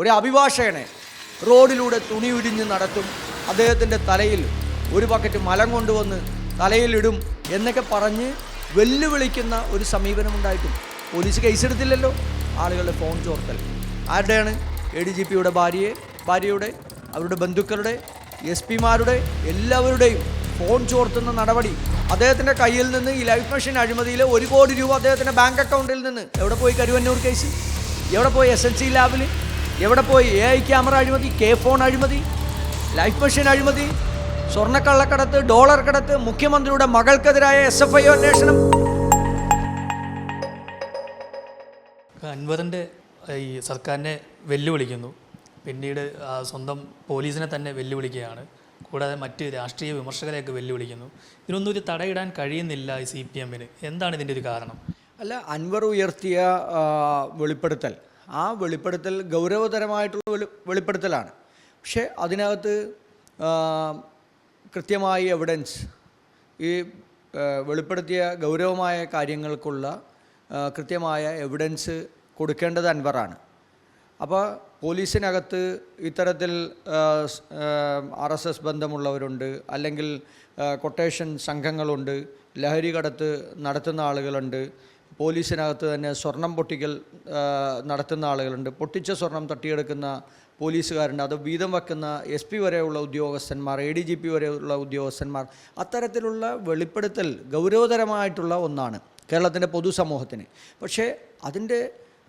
ഒരു അഭിഭാഷകനെ റോഡിലൂടെ തുണി ഉരിഞ്ഞ് നടത്തും, അദ്ദേഹത്തിൻ്റെ തലയിൽ ഒരു ബക്കറ്റ് മലം കൊണ്ടുവന്ന് തലയിലിടും എന്നൊക്കെ പറഞ്ഞ് വെല്ലുവിളിക്കുന്ന ഒരു സമീപനമുണ്ടായിട്ടും പോലീസ് കേസെടുത്തില്ലല്ലോ. ആളുകളുടെ ഫോൺ ചോർത്തൽ ആരുടെയാണ്? ADGPയുടെ ഭാര്യയുടെ, അവരുടെ ബന്ധുക്കളുടെ, SP-മാരുടെ എല്ലാവരുടെയും ഫോൺ ചോർത്തുന്ന നടപടി. അദ്ദേഹത്തിൻ്റെ കയ്യിൽ നിന്ന് ഈ ലൈഫ് മെഷീൻ അഴിമതിയിൽ 1 കോടി രൂപ അദ്ദേഹത്തിൻ്റെ ബാങ്ക് അക്കൗണ്ടിൽ നിന്ന് എവിടെ പോയി? കരുവന്നൂർ കേസ് എവിടെ പോയി? SNC ലാബിൽ എവിടെ പോയി? AI ക്യാമറ അഴിമതി, ഫോൺ അഴിമതി, ലൈഫ് മെഷീൻ അഴിമതി, സ്വർണ്ണക്കള്ളക്കടത്ത്, ഡോളർ കടത്ത്, മുഖ്യമന്ത്രിയുടെ മകൾക്കെതിരായ SFI അന്വേഷണം. അൻവറിൻ്റെ ഈ സർക്കാരിനെ വെല്ലുവിളിക്കുന്നു, പിന്നീട് സ്വന്തം പോലീസിനെ തന്നെ വെല്ലുവിളിക്കുകയാണ്, കൂടാതെ മറ്റ് രാഷ്ട്രീയ വിമർശകരെയൊക്കെ വെല്ലുവിളിക്കുന്നു. ഇതിനൊന്നും ഒരു തടയിടാൻ കഴിയുന്നില്ല ഈ CPM-ന്. എന്താണ് ഇതിൻ്റെ ഒരു കാരണം? അല്ല, അൻവർ ഉയർത്തിയ വെളിപ്പെടുത്തൽ, ആ വെളിപ്പെടുത്തൽ ഗൗരവതരമായിട്ടുള്ള വെളിപ്പെടുത്തലാണ്. പക്ഷേ അതിനകത്ത് കൃത്യമായ എവിഡൻസ്, ഈ വെളിപ്പെടുത്തിയ ഗൗരവമായ കാര്യങ്ങൾക്കുള്ള കൃത്യമായ എവിഡൻസ് കൊടുക്കേണ്ടത് അൻവറാണ്. അപ്പോൾ പോലീസിനകത്ത് ഇത്തരത്തിൽ RSS ബന്ധമുള്ളവരുണ്ട്, അല്ലെങ്കിൽ കൊട്ടേഷൻ സംഘങ്ങളുണ്ട്, ലഹരി കടത്ത് നടത്തുന്ന ആളുകളുണ്ട്, പോലീസിനകത്ത് തന്നെ സ്വർണം പൊട്ടിക്കൽ നടത്തുന്ന ആളുകളുണ്ട്, പൊട്ടിച്ച സ്വർണം തട്ടിയെടുക്കുന്ന പോലീസുകാരുണ്ട്, അത് വീതം വയ്ക്കുന്ന SP വരെയുള്ള ഉദ്യോഗസ്ഥന്മാർ, ADGP വരെയുള്ള ഉദ്യോഗസ്ഥന്മാർ. അത്തരത്തിലുള്ള വെളിപ്പെടുത്തൽ ഗൗരവതരമായിട്ടുള്ള ഒന്നാണ് കേരളത്തിൻ്റെ പൊതുസമൂഹത്തിന്. പക്ഷേ അതിൻ്റെ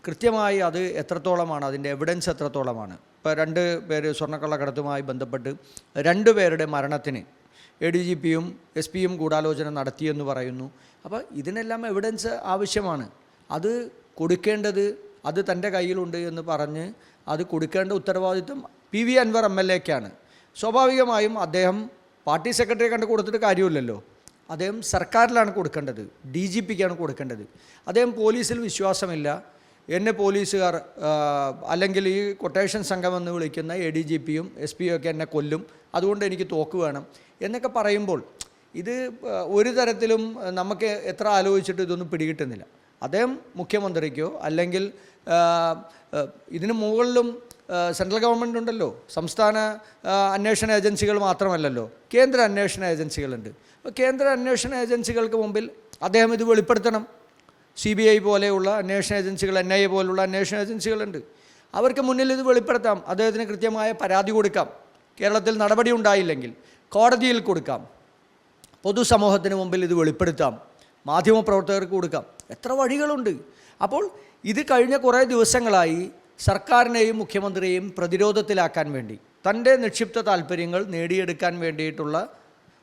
കൃത്യമായി അത് എത്രത്തോളമാണ്, അതിൻ്റെ എവിഡൻസ് എത്രത്തോളമാണ്? ഇപ്പോൾ 2 പേര് സ്വർണ്ണക്കള്ളക്കടത്തുമായി ബന്ധപ്പെട്ട് 2 പേരുടെ മരണത്തിന് ADGPയും SP-യും ഗൂഢാലോചന നടത്തിയെന്ന് പറയുന്നു. അപ്പോൾ ഇതിനെല്ലാം എവിഡൻസ് ആവശ്യമാണ്. അത് കൊടുക്കേണ്ടത്, അത് തൻ്റെ കയ്യിലുണ്ട് എന്ന് പറഞ്ഞ് അത് കൊടുക്കേണ്ട ഉത്തരവാദിത്വം PV അൻവർ MLA-ക്കാണ്. സ്വാഭാവികമായും അദ്ദേഹം പാർട്ടി സെക്രട്ടറിയെ കണ്ട് കൊടുത്തിട്ട് കാര്യമില്ലല്ലോ. അദ്ദേഹം സർക്കാരിലാണ് കൊടുക്കേണ്ടത്, DGP-ക്കാണ് കൊടുക്കേണ്ടത്. അദ്ദേഹം പോലീസിൽ വിശ്വാസമില്ല, എന്നെ പോലീസുകാർ അല്ലെങ്കിൽ ഈ കൊട്ടേഷൻ സംഘമെന്ന് വിളിക്കുന്ന ADGPയും SP-യും ഒക്കെ എന്നെ കൊല്ലും, അതുകൊണ്ട് എനിക്ക് തോക്ക് വേണം എന്നൊക്കെ പറയുമ്പോൾ ഇത് ഒരു തരത്തിലും നമുക്ക് എത്ര ആലോചിച്ചിട്ട് ഇതൊന്നും പിടികിട്ടുന്നില്ല. അദ്ദേഹം മുഖ്യമന്ത്രിക്കോ അല്ലെങ്കിൽ ഇതിന് മുകളിലും സെൻട്രൽ ഗവൺമെൻറ് ഉണ്ടല്ലോ, സംസ്ഥാന അന്വേഷണ ഏജൻസികൾ മാത്രമല്ലല്ലോ, കേന്ദ്ര അന്വേഷണ ഏജൻസികളുണ്ട്. അപ്പോൾ കേന്ദ്ര അന്വേഷണ ഏജൻസികൾക്ക് മുമ്പിൽ അദ്ദേഹം ഇത് വെളിപ്പെടുത്തണം. CBI പോലെയുള്ള അന്വേഷണ ഏജൻസികൾ, NIA പോലുള്ള അന്വേഷണ ഏജൻസികളുണ്ട്, അവർക്ക് മുന്നിൽ ഇത് വെളിപ്പെടുത്താം. അദ്ദേഹത്തിന് കൃത്യമായ പരാതി കൊടുക്കാം. കേരളത്തിൽ നടപടി ഉണ്ടായില്ലെങ്കിൽ കോടതിയിൽ കൊടുക്കാം, പൊതുസമൂഹത്തിന് മുമ്പിൽ ഇത് വെളിപ്പെടുത്താം, മാധ്യമപ്രവർത്തകർക്ക് കൊടുക്കാം. എത്ര വഴികളുണ്ട്. അപ്പോൾ ഇത് കഴിഞ്ഞ കുറേ ദിവസങ്ങളായി സർക്കാരിനെയും മുഖ്യമന്ത്രിയെയും പ്രതിരോധത്തിലാക്കാൻ വേണ്ടി, തൻ്റെ നിക്ഷിപ്ത താല്പര്യങ്ങൾ നേടിയെടുക്കാൻ വേണ്ടിയിട്ടുള്ള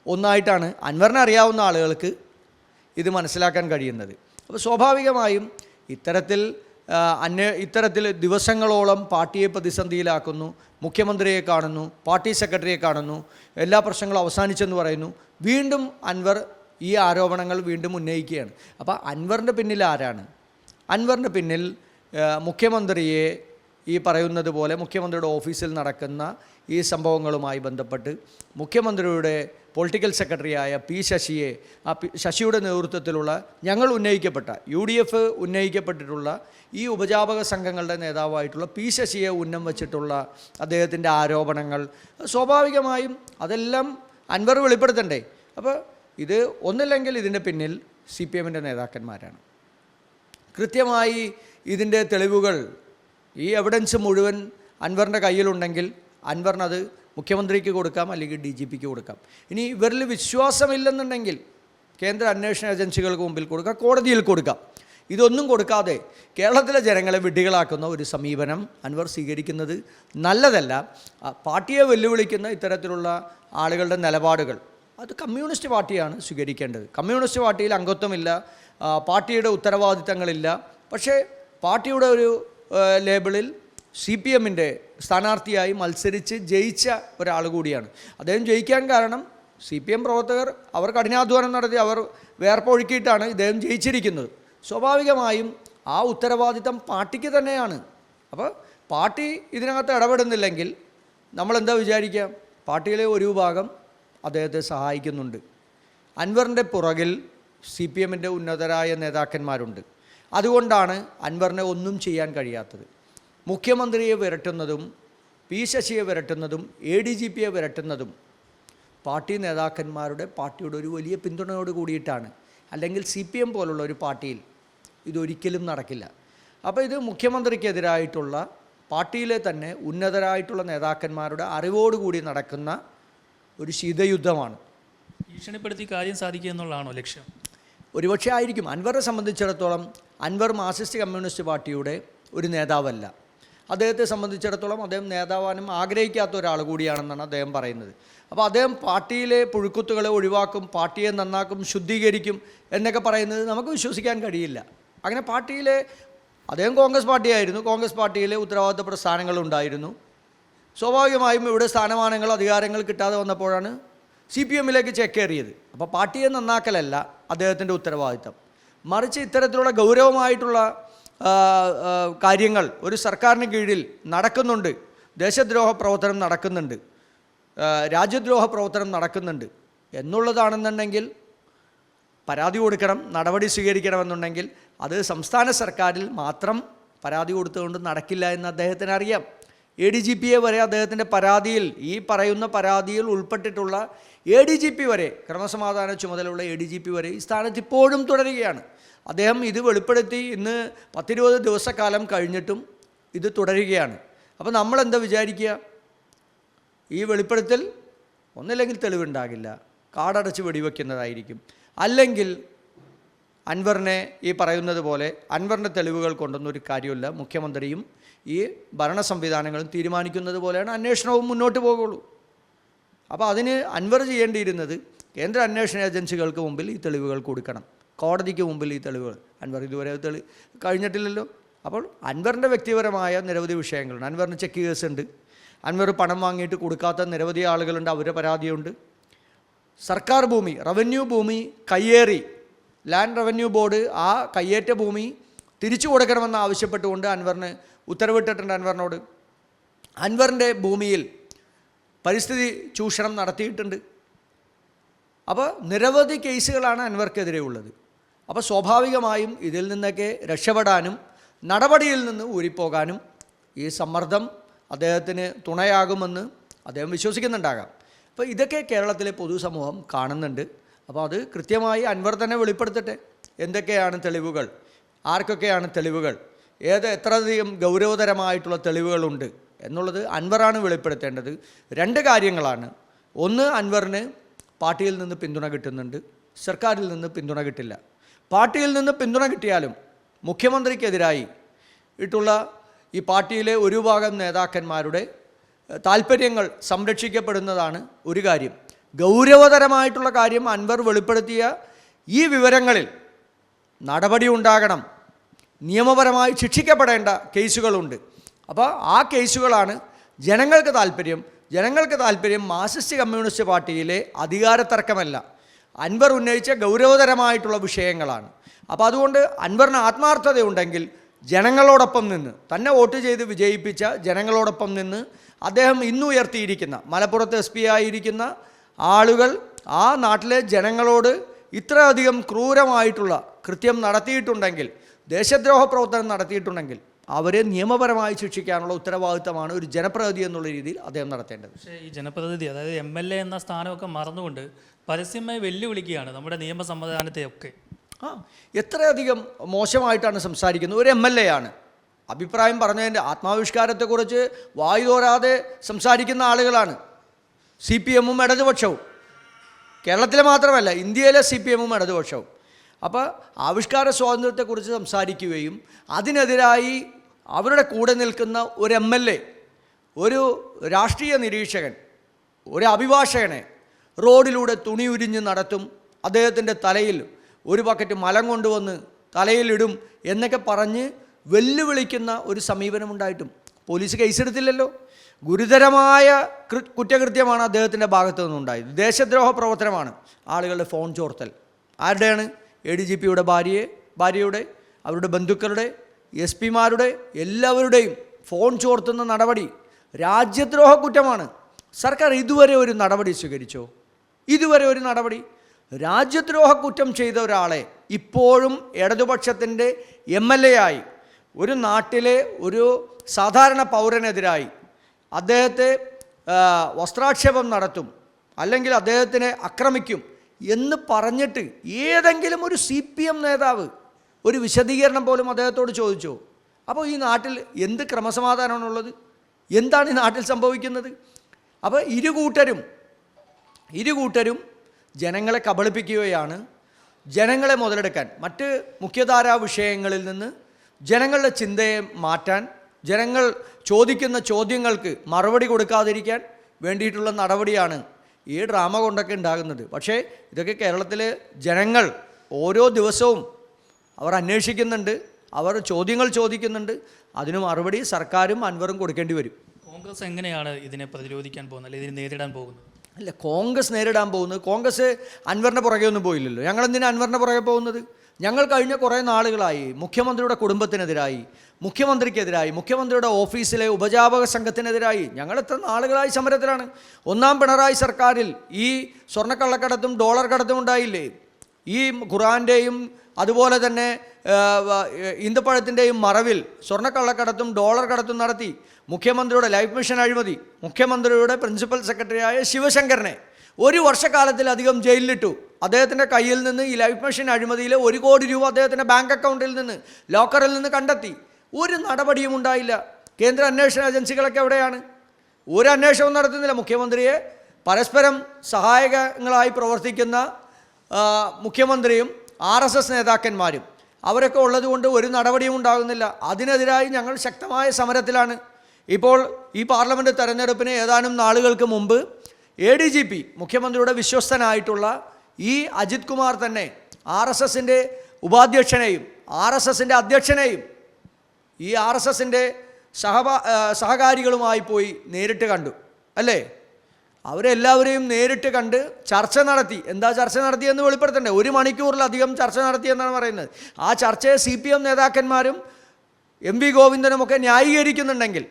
ഒന്നായിട്ടാണ് അൻവറിനെ അറിയാവുന്ന ആളുകൾക്ക് ഇത് മനസ്സിലാക്കാൻ കഴിയുന്നത്. അപ്പോൾ സ്വാഭാവികമായും ഇത്തരത്തിൽ ദിവസങ്ങളോളം പാർട്ടിയെ പ്രതിസന്ധിയിലാക്കുന്നു, മുഖ്യമന്ത്രിയെ കാണുന്നു, പാർട്ടി സെക്രട്ടറിയെ കാണുന്നു, എല്ലാ പ്രശ്നങ്ങളും അവസാനിച്ചെന്ന് പറയുന്നു. വീണ്ടും അൻവർ ഈ ആരോപണങ്ങൾ വീണ്ടും ഉന്നയിക്കുകയാണ്. അപ്പോൾ അൻവറിൻ്റെ പിന്നിൽ ആരാണ്? അൻവറിൻ്റെ പിന്നിൽ മുഖ്യമന്ത്രിയെ ഈ പറയുന്നത് പോലെ മുഖ്യമന്ത്രിയുടെ ഓഫീസിൽ നടക്കുന്ന ഈ സംഭവങ്ങളുമായി ബന്ധപ്പെട്ട് മുഖ്യമന്ത്രിയുടെ പൊളിറ്റിക്കൽ സെക്രട്ടറിയായ ശശിയുടെ നേതൃത്വത്തിലുള്ള ഞങ്ങൾ ഉന്നയിക്കപ്പെട്ട UDF ഉന്നയിക്കപ്പെട്ടിട്ടുള്ള ഈ ഉപജാപക സംഘങ്ങളുടെ നേതാവായിട്ടുള്ള ശശിയെ ഉന്നം വച്ചിട്ടുള്ള അദ്ദേഹത്തിൻ്റെ ആരോപണങ്ങൾ സ്വാഭാവികമായും അതെല്ലാം അൻവർ വെളിപ്പെടുത്തണ്ടേ? അപ്പോൾ ഇത് ഒന്നില്ലെങ്കിൽ ഇതിൻ്റെ പിന്നിൽ CPM-ൻ്റെ നേതാക്കന്മാരാണ്. കൃത്യമായി ഇതിൻ്റെ തെളിവുകൾ, ഈ എവിഡൻസ് മുഴുവൻ അൻവറിൻ്റെ കയ്യിലുണ്ടെങ്കിൽ അൻവറിനത് മുഖ്യമന്ത്രിക്ക് കൊടുക്കാം, അല്ലെങ്കിൽ DGP-ക്ക് കൊടുക്കാം. ഇനി ഇവരിൽ വിശ്വാസമില്ലെന്നുണ്ടെങ്കിൽ കേന്ദ്ര അന്വേഷണ ഏജൻസികൾക്ക് മുമ്പിൽ കൊടുക്കാം, കോടതിയിൽ കൊടുക്കാം. ഇതൊന്നും കൊടുക്കാതെ കേരളത്തിലെ ജനങ്ങളെ വിഡ്ഢികളാക്കുന്ന ഒരു സമീപനം അൻവർ സ്വീകരിക്കുന്നത് നല്ലതല്ല. പാർട്ടിയെ വെല്ലുവിളിക്കുന്ന ഇത്തരത്തിലുള്ള ആളുകളുടെ നിലപാടുകൾ അത് കമ്മ്യൂണിസ്റ്റ് പാർട്ടിയാണ് സ്വീകരിക്കേണ്ടത്. കമ്മ്യൂണിസ്റ്റ് പാർട്ടിയിൽ അംഗത്വമില്ല, പാർട്ടിയുടെ ഉത്തരവാദിത്തങ്ങളില്ല. പക്ഷേ പാർട്ടിയുടെ ഒരു ലേബിളിൽ CPM-ൻ്റെ സ്ഥാനാർത്ഥിയായി മത്സരിച്ച് ജയിച്ച ഒരാൾ കൂടിയാണ് അദ്ദേഹം. ജയിക്കാൻ കാരണം CPM പ്രവർത്തകർ അവർ കഠിനാധ്വാനം നടത്തി, അവർ വേർപ്പൊഴുക്കിയിട്ടാണ് ഇദ്ദേഹം ജയിച്ചിരിക്കുന്നത്. സ്വാഭാവികമായും ആ ഉത്തരവാദിത്തം പാർട്ടിക്ക് തന്നെയാണ്. അപ്പോൾ പാർട്ടി ഇതിനകത്ത് ഇടപെടുന്നില്ലെങ്കിൽ നമ്മളെന്താ വിചാരിക്കുക? പാർട്ടിയിലെ ഒരു വിഭാഗം അദ്ദേഹത്തെ സഹായിക്കുന്നുണ്ട്. അൻവറിൻ്റെ പുറകിൽ CPM-ൻ്റെ ഉന്നതരായ നേതാക്കന്മാരുണ്ട്. അതുകൊണ്ടാണ് അൻവറിനെ ഒന്നും ചെയ്യാൻ കഴിയാത്തത്. മുഖ്യമന്ത്രിയെ വിരട്ടുന്നതും പി ശശിയെ വിരട്ടുന്നതും ADGPയെ വിരട്ടുന്നതും പാർട്ടി നേതാക്കന്മാരുടെ പാർട്ടിയുടെ ഒരു വലിയ പിന്തുണയോട് കൂടിയിട്ടാണ്. അല്ലെങ്കിൽ CPM പോലുള്ള ഒരു പാർട്ടിയിൽ ഇതൊരിക്കലും നടക്കില്ല. അപ്പോൾ ഇത് മുഖ്യമന്ത്രിക്കെതിരായിട്ടുള്ള പാർട്ടിയിലെ തന്നെ ഉന്നതരായിട്ടുള്ള നേതാക്കന്മാരുടെ അറിവോടുകൂടി നടക്കുന്ന ഒരു ശീതയുദ്ധമാണ്. ഭീഷണിപ്പെടുത്തി കാര്യം സാധിക്കുക എന്നുള്ളതാണോ ലക്ഷ്യം? ഒരുപക്ഷെ ആയിരിക്കും. അൻവറെ സംബന്ധിച്ചിടത്തോളം അൻവർ മാർക്സിസ്റ്റ് കമ്മ്യൂണിസ്റ്റ് പാർട്ടിയുടെ ഒരു നേതാവല്ല. അദ്ദേഹത്തെ സംബന്ധിച്ചിടത്തോളം അദ്ദേഹം നേതാവാനും ആഗ്രഹിക്കാത്ത ഒരാൾ കൂടിയാണെന്നാണ് അദ്ദേഹം പറയുന്നത്. അപ്പോൾ അദ്ദേഹം പാർട്ടിയിലെ പുഴുക്കുത്തുകളെ ഒഴിവാക്കും, പാർട്ടിയെ നന്നാക്കും, ശുദ്ധീകരിക്കും എന്നൊക്കെ പറയുന്നത് നമുക്ക് വിശ്വസിക്കാൻ കഴിയില്ല. അങ്ങനെ പാർട്ടിയിലെ അദ്ദേഹം കോൺഗ്രസ് പാർട്ടിയായിരുന്നു, കോൺഗ്രസ് പാർട്ടിയിലെ ഉത്തരവാദിത്തപ്പെട്ട സ്ഥാനങ്ങളുണ്ടായിരുന്നു. സ്വാഭാവികമായും ഇവിടെ സ്ഥാനമാനങ്ങൾ അധികാരങ്ങൾ കിട്ടാതെ വന്നപ്പോഴാണ് CPMലേക്ക് ചേക്കേറിയത്. അപ്പോൾ പാർട്ടിയെ നന്നാക്കലല്ല അദ്ദേഹത്തിൻ്റെ ഉത്തരവാദിത്തം, മറിച്ച് ഇത്തരത്തിലുള്ള ഗൗരവമായിട്ടുള്ള കാര്യങ്ങൾ ഒരു സർക്കാരിന് കീഴിൽ നടക്കുന്നുണ്ട്. ദേശദ്രോഹ പ്രവർത്തനം നടക്കുന്നുണ്ട്, രാജ്യദ്രോഹ പ്രവർത്തനം നടക്കുന്നുണ്ട് എന്നുള്ളതാണെന്നുണ്ടെങ്കിൽ പരാതി കൊടുക്കണം, നടപടി സ്വീകരിക്കണമെന്നുണ്ടെങ്കിൽ അത് സംസ്ഥാന സർക്കാരിൽ മാത്രം പരാതി കൊടുത്തുകൊണ്ട് നടക്കില്ല എന്ന് അദ്ദേഹത്തിന് അറിയാം. ADGPയെ വരെ അദ്ദേഹത്തിൻ്റെ പരാതിയിൽ, ഈ പറയുന്ന പരാതിയിൽ ഉൾപ്പെട്ടിട്ടുള്ള ADGP വരെ, ക്രമസമാധാന ചുമതലയുള്ള ADGP വരെ ഈ സ്ഥാനത്ത് ഇപ്പോഴും തുടരുകയാണ്. അദ്ദേഹം ഇത് വെളിപ്പെടുത്തി ഇന്ന് 10-20 ദിവസക്കാലം കഴിഞ്ഞിട്ടും ഇത് തുടരുകയാണ്. അപ്പോൾ നമ്മളെന്താ വിചാരിക്കുക? ഈ വെളിപ്പെടുത്തൽ ഒന്നില്ലെങ്കിൽ തെളിവുണ്ടാകില്ല, കാടടച്ച് വെടിവെക്കുന്നതായിരിക്കും, അല്ലെങ്കിൽ അൻവറിനെ ഈ പറയുന്നത് പോലെ അൻവറിൻ്റെ തെളിവുകൾ കൊണ്ടൊന്നും ഒരു കാര്യമില്ല, മുഖ്യമന്ത്രിയും ഈ ഭരണ സംവിധാനങ്ങളും തീരുമാനിക്കുന്നത് പോലെയാണ് അന്വേഷണവും മുന്നോട്ട് പോകുള്ളൂ. അപ്പോൾ അതിന് അൻവർ ചെയ്യേണ്ടിയിരുന്നത് കേന്ദ്ര അന്വേഷണ ഏജൻസികൾക്ക് മുമ്പിൽ ഈ തെളിവുകൾ കൊടുക്കണം, കോടതിക്ക് മുമ്പിൽ ഈ തെളിവുകൾ. അൻവർ ഇതുവരെ കഴിഞ്ഞിട്ടില്ലല്ലോ. അപ്പോൾ അൻവറിൻ്റെ വ്യക്തിപരമായ നിരവധി വിഷയങ്ങളുണ്ട്. അൻവറിന് ചെക്ക് കേസുണ്ട്, അൻവർ പണം വാങ്ങിയിട്ട് കൊടുക്കാത്ത നിരവധി ആളുകളുണ്ട്, അവരുടെ പരാതിയുണ്ട്. സർക്കാർ ഭൂമി, റവന്യൂ ഭൂമി കയ്യേറി, ലാൻഡ് റവന്യൂ ബോർഡ് ആ കയ്യേറ്റ ഭൂമി തിരിച്ചു കൊടുക്കണമെന്ന് ആവശ്യപ്പെട്ടുകൊണ്ട് അൻവറിന് ഉത്തരവിട്ടിട്ടുണ്ട്. അൻവറിനോട് അൻവറിൻ്റെ ഭൂമിയിൽ പരിസ്ഥിതി ചൂഷണം നടത്തിയിട്ടുണ്ട്. അപ്പോൾ നിരവധി കേസുകളാണ് അൻവർക്കെതിരെ ഉള്ളത്. അപ്പോൾ സ്വാഭാവികമായും ഇതിൽ നിന്നൊക്കെ രക്ഷപ്പെടാനും നടപടിയിൽ നിന്ന് ഊരിപ്പോകാനും ഈ സമ്മർദ്ദം അദ്ദേഹത്തിന് തുണയാകുമെന്ന് അദ്ദേഹം വിശ്വസിക്കുന്നുണ്ടാകാം. അപ്പോൾ ഇതൊക്കെ കേരളത്തിലെ പൊതുസമൂഹം കാണുന്നുണ്ട്. അപ്പോൾ അത് കൃത്യമായി അൻവർ തന്നെ വെളിപ്പെടുത്തട്ടെ. എന്തൊക്കെയാണ് തെളിവുകൾ, ആർക്കൊക്കെയാണ് തെളിവുകൾ, എത്രയധികം ഗൗരവതരമായിട്ടുള്ള തെളിവുകളുണ്ട് എന്നുള്ളത് അൻവറാണ് വെളിപ്പെടുത്തേണ്ടത്. 2 കാര്യങ്ങളാണ്. ഒന്ന്, അൻവറിന് പാർട്ടിയിൽ നിന്ന് പിന്തുണ കിട്ടുന്നുണ്ട്, സർക്കാരിൽ നിന്ന് പിന്തുണ കിട്ടില്ല. പാർട്ടിയിൽ നിന്ന് പിന്തുണ കിട്ടിയാലും മുഖ്യമന്ത്രിക്കെതിരായി ഇട്ടുള്ള ഈ പാർട്ടിയിലെ ഒരു ഭാഗം നേതാക്കന്മാരുടെ താല്പര്യങ്ങൾ സംരക്ഷിക്കപ്പെടുന്നതാണ് ഒരു കാര്യം. ഗൗരവതരമായിട്ടുള്ള കാര്യം, അൻവർ വെളിപ്പെടുത്തിയ ഈ വിവരങ്ങളിൽ നടപടി ഉണ്ടാകണം, നിയമപരമായി ശിക്ഷിക്കപ്പെടേണ്ട കേസുകളുണ്ട്. അപ്പോൾ ആ കേസുകളാണ് ജനങ്ങൾക്ക് താല്പര്യം. ജനങ്ങൾക്ക് താല്പര്യം മാർക്സിസ്റ്റ് കമ്മ്യൂണിസ്റ്റ് പാർട്ടിയിലെ അധികാര തർക്കമല്ല, അൻവർ ഉന്നയിച്ച ഗൗരവതരമായിട്ടുള്ള വിഷയങ്ങളാണ്. അപ്പോൾ അതുകൊണ്ട് അൻവറിന് ആത്മാർത്ഥതയുണ്ടെങ്കിൽ ജനങ്ങളോടൊപ്പം നിന്ന്, തന്നെ വോട്ട് ചെയ്ത് വിജയിപ്പിച്ച ജനങ്ങളോടൊപ്പം നിന്ന് അദ്ദേഹം ഇന്നുയർത്തിയിരിക്കുന്ന, മലപ്പുറത്ത് SP ആയിരിക്കുന്ന ആളുകൾ ആ നാട്ടിലെ ജനങ്ങളോട് ഇത്രയധികം ക്രൂരമായിട്ടുള്ള കൃത്യം നടത്തിയിട്ടുണ്ടെങ്കിൽ, ദേശദ്രോഹ പ്രവർത്തനം നടത്തിയിട്ടുണ്ടെങ്കിൽ അവരെ നിയമപരമായി ശിക്ഷിക്കാനുള്ള ഉത്തരവാദിത്തമാണ് ഒരു ജനപ്രതിനിധി എന്നുള്ള രീതിയിൽ അദ്ദേഹം നടത്തേണ്ടത്. പക്ഷേ ഈ ജനപ്രതിനിധി, അതായത് MLA എന്ന സ്ഥാനമൊക്കെ മറന്നുകൊണ്ട് പരസ്യമായി വെല്ലുവിളിക്കുകയാണ് നമ്മുടെ നിയമ സംവിധാനത്തെയൊക്കെ. എത്രയധികം മോശമായിട്ടാണ് സംസാരിക്കുന്നത്. ഒരു MLA ആണ്, അഭിപ്രായം പറഞ്ഞതിൻ്റെ ആത്മാവിഷ്കാരത്തെക്കുറിച്ച് വായുതോരാതെ സംസാരിക്കുന്ന ആളുകളാണ്. CPMഉം ഇടതുപക്ഷവും, കേരളത്തിലെ മാത്രമല്ല ഇന്ത്യയിലെ CPMഉം ഇടതുപക്ഷവും. അപ്പോൾ ആവിഷ്കാര സ്വാതന്ത്ര്യത്തെക്കുറിച്ച് സംസാരിക്കുകയും അതിനെതിരായി അവരുടെ കൂടെ നിൽക്കുന്ന ഒരു MLA, ഒരു രാഷ്ട്രീയ നിരീക്ഷകൻ, ഒരു അഭിഭാഷകനെ റോഡിലൂടെ തുണി ഉരിഞ്ഞ് നടത്തും, അദ്ദേഹത്തിൻ്റെ തലയിൽ ഒരു ബക്കറ്റ് മലം കൊണ്ടുവന്ന് തലയിലിടും എന്നൊക്കെ പറഞ്ഞ് വെല്ലുവിളിക്കുന്ന ഒരു സമീപനമുണ്ടായിട്ടും പോലീസ് കേസെടുത്തില്ലല്ലോ. ഗുരുതരമായ കുറ്റകൃത്യമാണ് അദ്ദേഹത്തിൻ്റെ ഭാഗത്തു നിന്നുണ്ടായത്. ദേശദ്രോഹ പ്രവർത്തനമാണ്. ആളുകളുടെ ഫോൺ ചോർത്തൽ. ആരുടെയാണ്? ADGPയുടെ ഭാര്യയുടെ, അവരുടെ ബന്ധുക്കളുടെ, SP-മാരുടെ, എല്ലാവരുടെയും ഫോൺ ചോർത്തുന്ന നടപടി രാജ്യദ്രോഹ കുറ്റമാണ്. സർക്കാർ ഇതുവരെ ഒരു നടപടി സ്വീകരിച്ചോ? ഇതുവരെ ഒരു നടപടി? രാജ്യദ്രോഹ കുറ്റം ചെയ്ത ഒരാളെ ഇപ്പോഴും ഇടതുപക്ഷത്തിൻ്റെ MLA ആയി ഒരു നാട്ടിലെ ഒരു സാധാരണ പൗരനെതിരായി അദ്ദേഹത്തെ വസ്ത്രാക്ഷേപം നടത്തും, അല്ലെങ്കിൽ അദ്ദേഹത്തിനെ ആക്രമിക്കും എന്ന് പറഞ്ഞിട്ട് ഏതെങ്കിലും ഒരു CPM നേതാവ് ഒരു വിശദീകരണം പോലും അദ്ദേഹത്തോട് ചോദിച്ചോ? അപ്പോൾ ഈ നാട്ടിൽ എന്ത് ക്രമസമാധാനമാണുള്ളത്? എന്താണ് ഈ നാട്ടിൽ സംഭവിക്കുന്നത്? അപ്പോൾ ഇരുകൂട്ടരും ജനങ്ങളെ കബളിപ്പിക്കുകയാണ്. ജനങ്ങളെ മുതലെടുക്കാൻ, മറ്റ് മുഖ്യധാരാ വിഷയങ്ങളിൽ നിന്ന് ജനങ്ങളുടെ ചിന്തയെ മാറ്റാൻ, ജനങ്ങൾ ചോദിക്കുന്ന ചോദ്യങ്ങൾക്ക് മറുപടി കൊടുക്കാതിരിക്കാൻ വേണ്ടിയിട്ടുള്ള നടപടിയാണ് ഈ ഡ്രാമ കൊണ്ടൊക്കെ ഉണ്ടാകുന്നത്. പക്ഷേ ഇതൊക്കെ കേരളത്തിലെ ജനങ്ങൾ ഓരോ ദിവസവും അവർ അന്വേഷിക്കുന്നുണ്ട്, അവർ ചോദ്യങ്ങൾ ചോദിക്കുന്നുണ്ട്. അതിന് മറുപടി സർക്കാരും അൻവറും കൊടുക്കേണ്ടി വരും. കോൺഗ്രസ് എങ്ങനെയാണ് ഇതിനെ പ്രതിരോധിക്കാൻ പോകുന്നത്, അല്ലെങ്കിൽ ഇതിനെ നേരിടാൻ പോകുന്നത്? അല്ല, കോൺഗ്രസ് നേരിടാൻ പോകുന്നത്, കോൺഗ്രസ് അൻവറിൻ്റെ പുറകെ ഒന്നും പോയില്ലല്ലോ. ഞങ്ങളെന്തിനാണ് അൻവറിൻ്റെ പുറകെ പോകുന്നത്? ഞങ്ങൾ കഴിഞ്ഞ കുറേ നാളുകളായി മുഖ്യമന്ത്രിയുടെ കുടുംബത്തിനെതിരായി, മുഖ്യമന്ത്രിക്കെതിരായി, മുഖ്യമന്ത്രിയുടെ ഓഫീസിലെ ഉപജാപക സംഘത്തിനെതിരായി ഞങ്ങൾ എത്ര നാളുകളായി സമരത്തിലാണ്. ഒന്നാം പിണറായി സർക്കാരിൽ ഈ സ്വർണ്ണക്കള്ളക്കടത്തും ഡോളർ കടത്തും ഉണ്ടായില്ലേ? ഈ ഖുറാൻ്റെയും അതുപോലെ തന്നെ ഈന്തപ്പഴത്തിൻ്റെയും മറവിൽ സ്വർണ്ണക്കള്ളക്കടത്തും ഡോളർ കടത്തും നടത്തി മുഖ്യമന്ത്രിയുടെ ലൈഫ് മിഷൻ അഴിമതി, മുഖ്യമന്ത്രിയുടെ പ്രിൻസിപ്പൽ സെക്രട്ടറിയായ ശിവശങ്കറിനെ 1 വർഷക്കാലത്തിലധികം ജയിലിലിട്ടു. അദ്ദേഹത്തിൻ്റെ കയ്യിൽ നിന്ന് ഈ ലൈഫ് മിഷൻ അഴിമതിയിലെ 1 കോടി രൂപ അദ്ദേഹത്തിൻ്റെ ബാങ്ക് അക്കൗണ്ടിൽ നിന്ന്, ലോക്കറിൽ നിന്ന് കണ്ടെത്തി. ഒരു നടപടിയും ഉണ്ടായില്ല. കേന്ദ്ര അന്വേഷണ ഏജൻസികളൊക്കെ എവിടെയാണ്? ഒരു അന്വേഷണവും നടത്തുന്നില്ല. മുഖ്യമന്ത്രിയെ പരസ്പരം സഹായകങ്ങളായി പ്രവർത്തിക്കുന്ന മുഖ്യമന്ത്രിയും RSS നേതാക്കന്മാരും അവരൊക്കെ ഉള്ളതുകൊണ്ട് ഒരു നടപടിയും ഉണ്ടാകുന്നില്ല. അതിനെതിരായി ഞങ്ങൾ ശക്തമായ സമരത്തിലാണ്. ഇപ്പോൾ ഈ പാർലമെൻറ്റ് തെരഞ്ഞെടുപ്പിന് ഏതാനും നാളുകൾക്ക് മുമ്പ് ADGP മുഖ്യമന്ത്രിയുടെ വിശ്വസ്തനായിട്ടുള്ള ഈ അജിത് കുമാർ തന്നെ RSSൻ്റെ ഉപാധ്യക്ഷനെയും RSSൻ്റെ അധ്യക്ഷനെയും ഈ RSSൻ്റെ സഹകാരികളുമായി പോയി നേരിട്ട് കണ്ടു, അല്ലേ? അവരെല്ലാവരെയും നേരിട്ട് കണ്ട് ചർച്ച നടത്തി. എന്താ ചർച്ച നടത്തിയെന്ന് വെളിപ്പെടുത്തണ്ടേ? 1 മണിക്കൂറിലധികം ചർച്ച നടത്തിയെന്നാണ് പറയുന്നത്. ആ ചർച്ചയെ CPM നേതാക്കന്മാരും MV ഗോവിന്ദനുമൊക്കെ ന്യായീകരിക്കുന്നുണ്ടെങ്കിൽ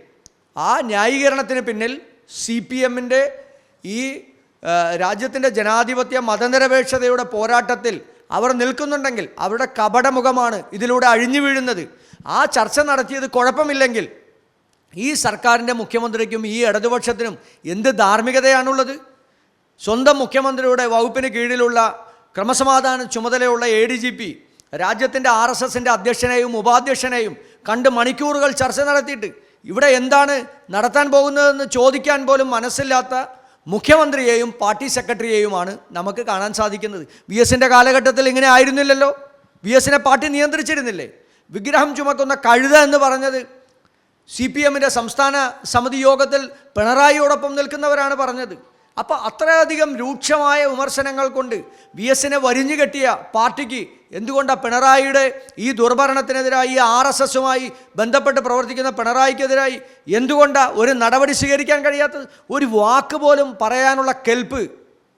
ആ ന്യായീകരണത്തിന് പിന്നിൽ CPMൻ്റെ ഈ രാജ്യത്തിൻ്റെ ജനാധിപത്യ മതനിരപേക്ഷതയുടെ പോരാട്ടത്തിൽ അവർ നിൽക്കുന്നുണ്ടെങ്കിൽ അവരുടെ കപടമുഖമാണ് ഇതിലൂടെ അഴിഞ്ഞു വീഴുന്നത്. ആ ചർച്ച നടത്തിയത് കുഴപ്പമില്ലെങ്കിൽ ഈ സർക്കാരിൻ്റെ മുഖ്യമന്ത്രിക്കും ഈ ഇടതുപക്ഷത്തിനും എന്ത് ധാർമ്മികതയാണുള്ളത്? സ്വന്തം മുഖ്യമന്ത്രിയുടെ വകുപ്പിന് കീഴിലുള്ള ക്രമസമാധാന ചുമതലയുള്ള ADGP രാജ്യത്തിൻ്റെ RSSൻ്റെ അധ്യക്ഷനെയും ഉപാധ്യക്ഷനെയും കണ്ട് മണിക്കൂറുകൾ ചർച്ച നടത്തിയിട്ട് ഇവിടെ എന്താണ് നടത്താൻ പോകുന്നതെന്ന് ചോദിക്കാൻ പോലും മനസ്സില്ലാത്ത മുഖ്യമന്ത്രിയെയും പാർട്ടി സെക്രട്ടറിയെയുമാണ് നമുക്ക് കാണാൻ സാധിക്കുന്നത്. VSൻ്റെ കാലഘട്ടത്തിൽ ഇങ്ങനെ ആയിരുന്നില്ലല്ലോ. VSനെ പാർട്ടി നിയന്ത്രിച്ചിരുന്നില്ലേ? വിഗ്രഹം ചുമക്കുന്ന കഴുത എന്ന് പറഞ്ഞത് CPMൻ്റെ സംസ്ഥാന സമിതി യോഗത്തിൽ പിണറായിയോടൊപ്പം നിൽക്കുന്നവരാണ് പറഞ്ഞത്. അപ്പോൾ അത്രയധികം രൂക്ഷമായ വിമർശനങ്ങൾ കൊണ്ട് VSനെ വരിഞ്ഞു കെട്ടിയ പാർട്ടിക്ക് എന്തുകൊണ്ടാണ് പിണറായിയുടെ ഈ ദുർഭരണത്തിനെതിരായി, ഈ RSSുമായി ബന്ധപ്പെട്ട് പ്രവർത്തിക്കുന്ന പിണറായിക്കെതിരായി എന്തുകൊണ്ടാണ് ഒരു നടപടി സ്വീകരിക്കാൻ കഴിയാത്തത്? ഒരു വാക്ക് പോലും പറയാനുള്ള കെൽപ്പ്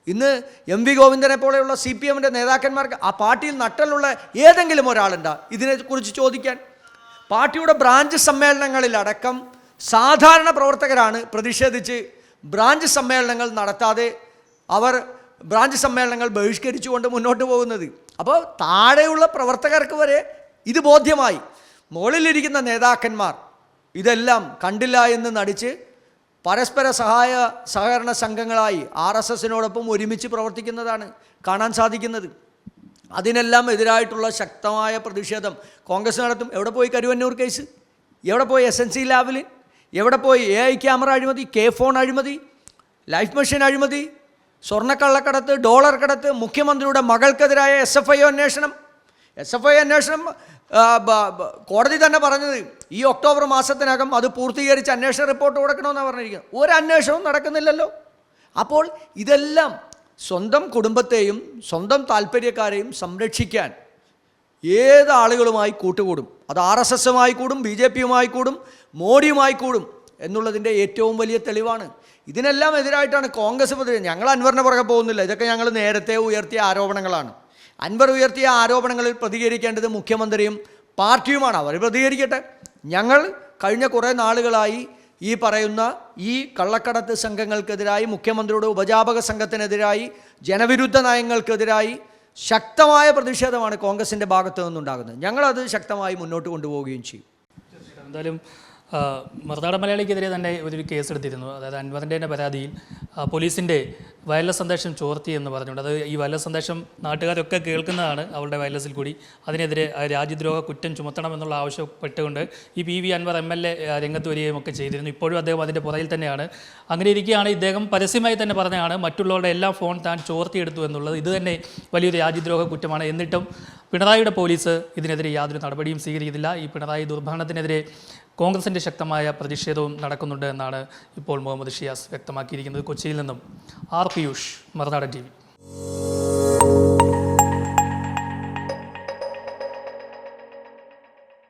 ഇന്ന് MV ഗോവിന്ദനെ പോലെയുള്ള CPMൻ്റെ നേതാക്കന്മാർക്ക്, ആ പാർട്ടിയിൽ നട്ടലുള്ള ഏതെങ്കിലും ഒരാളുണ്ടോ ഇതിനെക്കുറിച്ച് ചോദിക്കാൻ? പാർട്ടിയുടെ ബ്രാഞ്ച് സമ്മേളനങ്ങളിലടക്കം സാധാരണ പ്രവർത്തകരാണ് പ്രതിഷേധിച്ച് ബ്രാഞ്ച് സമ്മേളനങ്ങൾ നടത്താതെ അവർ ബ്രാഞ്ച് സമ്മേളനങ്ങൾ ബഹിഷ്കരിച്ചുകൊണ്ട് മുന്നോട്ട് പോകുന്നത്. അപ്പോൾ താഴെയുള്ള പ്രവർത്തകർക്ക് വരെ ഇത് ബോധ്യമായി. മുകളിലിരിക്കുന്ന നേതാക്കന്മാർ ഇതെല്ലാം കണ്ടില്ല എന്ന് നടിച്ച് പരസ്പര സഹകരണ സംഘങ്ങളായി RSSനോടൊപ്പം ഒരുമിച്ച് പ്രവർത്തിക്കുന്നതാണ് കാണാൻ സാധിക്കുന്നത്. അതിനെല്ലാം എതിരായിട്ടുള്ള ശക്തമായ പ്രതിഷേധം കോൺഗ്രസ് നടത്തും. എവിടെ പോയി കരുവന്നൂർ കേസ്? എവിടെ പോയി SNC ലാവലിൻ? എവിടെ പോയി AI ക്യാമറ അഴിമതി, K-ഫോൺ അഴിമതി, ലൈഫ് മിഷൻ അഴിമതി, സ്വർണ്ണക്കള്ളക്കടത്ത്, ഡോളർ കടത്ത്, മുഖ്യമന്ത്രിയുടെ മകൾക്കെതിരായ SFI അന്വേഷണം? SFI അന്വേഷണം കോടതി തന്നെ പറഞ്ഞത് ഈ ഒക്ടോബർ മാസത്തിനകം അത് പൂർത്തീകരിച്ച് അന്വേഷണ റിപ്പോർട്ട് കൊടുക്കണമെന്നാണ് പറഞ്ഞിരിക്കുന്നത്. ഒരു അന്വേഷണവും നടക്കുന്നില്ലല്ലോ. അപ്പോൾ ഇതെല്ലാം സ്വന്തം കുടുംബത്തെയും സ്വന്തം താല്പര്യക്കാരെയും സംരക്ഷിക്കാൻ ഏത് ആളുകളുമായി കൂട്ടുകൂടും. അത് RSSുമായി കൂടും, BJPയുമായി കൂടും, മോഡിയുമായി കൂടും എന്നുള്ളതിൻ്റെ ഏറ്റവും വലിയ തെളിവാണ്. ഇതിനെല്ലാം എതിരായിട്ടാണ് കോൺഗ്രസ് പ്രതികരിച്ചത്. ഞങ്ങൾ അൻവറിന് പുറകെ പോകുന്നില്ല. ഇതൊക്കെ ഞങ്ങൾ നേരത്തെ ഉയർത്തിയ ആരോപണങ്ങളാണ്. അൻവർ ഉയർത്തിയ ആരോപണങ്ങളിൽ പ്രതികരിക്കേണ്ടത് മുഖ്യമന്ത്രിയും പാർട്ടിയുമാണ്. അവർ പ്രതികരിക്കട്ടെ. ഞങ്ങൾ കഴിഞ്ഞ കുറേ നാളുകളായി ഈ പറയുന്ന ഈ കള്ളക്കടത്ത് സംഘങ്ങൾക്കെതിരായി, മുഖ്യമന്ത്രിയുടെ ഉപജാപക സംഘത്തിനെതിരായി, ജനവിരുദ്ധ നയങ്ങൾക്കെതിരായി ശക്തമായ പ്രതിഷേധമാണ് കോൺഗ്രസിൻ്റെ ഭാഗത്തു നിന്നുണ്ടാകുന്നത്. ഞങ്ങളത് ശക്തമായി മുന്നോട്ട് കൊണ്ടുപോവുകയും ചെയ്യും. എന്തായാലും മറുനാടൻ മലയാളിക്കെതിരെ തന്നെ ഒരു കേസെടുത്തിരുന്നു. അതായത് അൻവറിൻ്റെ തന്നെ പരാതിയിൽ പോലീസിൻ്റെ വയർലെസ് സന്ദേശം ചോർത്തി എന്ന് പറഞ്ഞുകൊണ്ട് അത് ഈ വയർലെസ് സന്ദേശം നാട്ടുകാരൊക്കെ കേൾക്കുന്നതാണ് അവരുടെ വയർലെസ്സിൽ കൂടി. അതിനെതിരെ രാജ്യദ്രോഹ കുറ്റം ചുമത്തണമെന്നുള്ള ആവശ്യപ്പെട്ടുകൊണ്ട് ഈ PV അൻവർ MLA രംഗത്ത് വരികയും ഒക്കെ ചെയ്തിരുന്നു. ഇപ്പോഴും അദ്ദേഹം അതിൻ്റെ പുറകിൽ തന്നെയാണ്. അങ്ങനെ ഇരിക്കുകയാണ് ഇദ്ദേഹം പരസ്യമായി തന്നെ പറഞ്ഞതാണ് മറ്റുള്ളവരുടെ എല്ലാ ഫോൺ താൻ ചോർത്തിയെടുത്തു എന്നുള്ളത്. ഇത് തന്നെ വലിയൊരു രാജ്യദ്രോഹ കുറ്റമാണ്. എന്നിട്ടും പിണറായിയുടെ പോലീസ് ഇതിനെതിരെ യാതൊരു നടപടിയും സ്വീകരിക്കുന്നില്ല. ഈ പിണറായി ദുർഭരണത്തിനെതിരെ കോൺഗ്രസിൻ്റെ ശക്തമായ പ്രതിഷേധവും നടക്കുന്നുണ്ട് എന്നാണ് ഇപ്പോൾ മുഹമ്മദ് ഷിയാസ് വ്യക്തമാക്കിയിരിക്കുന്നത്. കൊച്ചിയിൽ നിന്നും R. പിയൂഷ്, മറുനാടൻ TV.